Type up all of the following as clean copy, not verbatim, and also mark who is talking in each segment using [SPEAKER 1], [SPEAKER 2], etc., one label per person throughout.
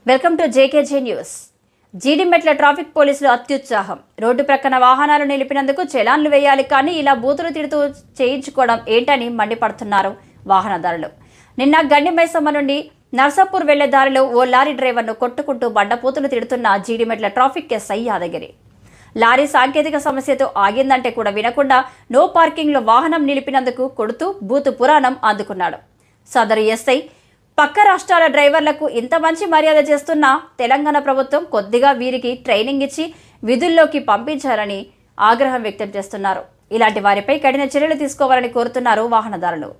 [SPEAKER 1] Welcome to JKJ news. Jeedimetla traffic పోలీసులు అత్యుత్సాహం. Road ప్రక్కన వాహనాలు నిలిపినందుకు చలాన్లు వేయాలి, కానీ ఇలా బూతులు తిడుతూ చేయించుకోవడం ఏంటని మండిపడుతున్నారు వాహనదారులు. నిన్న గండిమైసమ్మ నుండి నర్సాపూర్ వెళ్లే దారిలో ఓ లారీ డ్రైవర్ను కొట్టుకుంటూ బండపూతులు తిడుతున్న Jeedimetla traffic SI Yadagiri. Lorry సాంకేతిక సమస్యతో ఆగిందంటే కూడా వినకుండా నో పార్కింగ్లో వాహనం నిలిపినందుకు కొడుతూ బూతు పురాణం అందుకున్నాడు. సదరు ఎస్ఐ పక్క రాష్ట్రాల డ్రైవర్లకు ఇంత మంచి మర్యాద చేస్తున్న తెలంగాణ ప్రభుత్వం కొద్దిగా వీరికి ట్రైనింగ్ ఇచ్చి విధుల్లోకి పంపించాలని ఆగ్రహం వ్యక్తం చేస్తున్నారు. ఇలాంటి వారిపై కఠిన చర్యలు తీసుకోవాలని కోరుతున్నారు వాహనదారులు.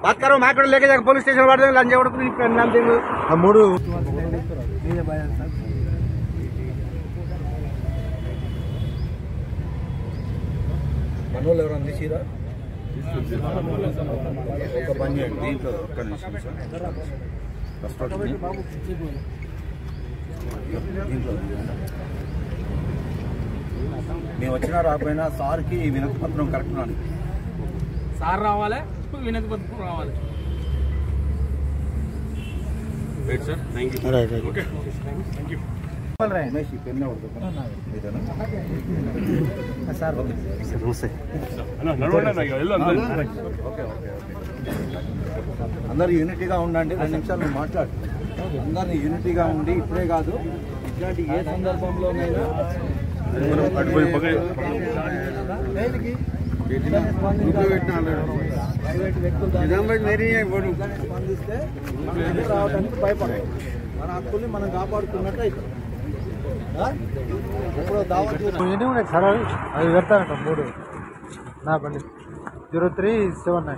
[SPEAKER 2] बात करो मैं लेके जाकर पुलिस स्टेशन वाले लंच नाम देंगे मूड మనోళ్ళు ఎవరు అందించిరా ఒక పని చేయండి దీంట్లో ఒక్క నిమిషం సార్ దీంట్లో మేము వచ్చినా రాకపోయినా సార్కి వినతి పత్రం కరెక్ట్ రాని సార్ రావాలి, వినతి పత్రం రావాలి. Right sir, thank you. Right right okay thank you. Ramesh ఈ పెన్ అవుతుంది సార్. నమస్తే ఓకే ఓకే అందరు యూనిటీగా ఉండండి. 2 నిమిషాలు నువ్వు మాట్లాడు. అందరినీ యూనిటీగా ఉండి ఇప్పుడే కాదు ఇట్లాంటి ఏ సందర్భంలోనైనా స్పందిస్తే రావడానికి భయపడాలి. మన హక్కుల్ని మనం కాపాడుకున్నట్టు అవుతుంది. ఎప్పుడో దావత్
[SPEAKER 3] సార్ అది పెడతానంట 3 నా బండి 0379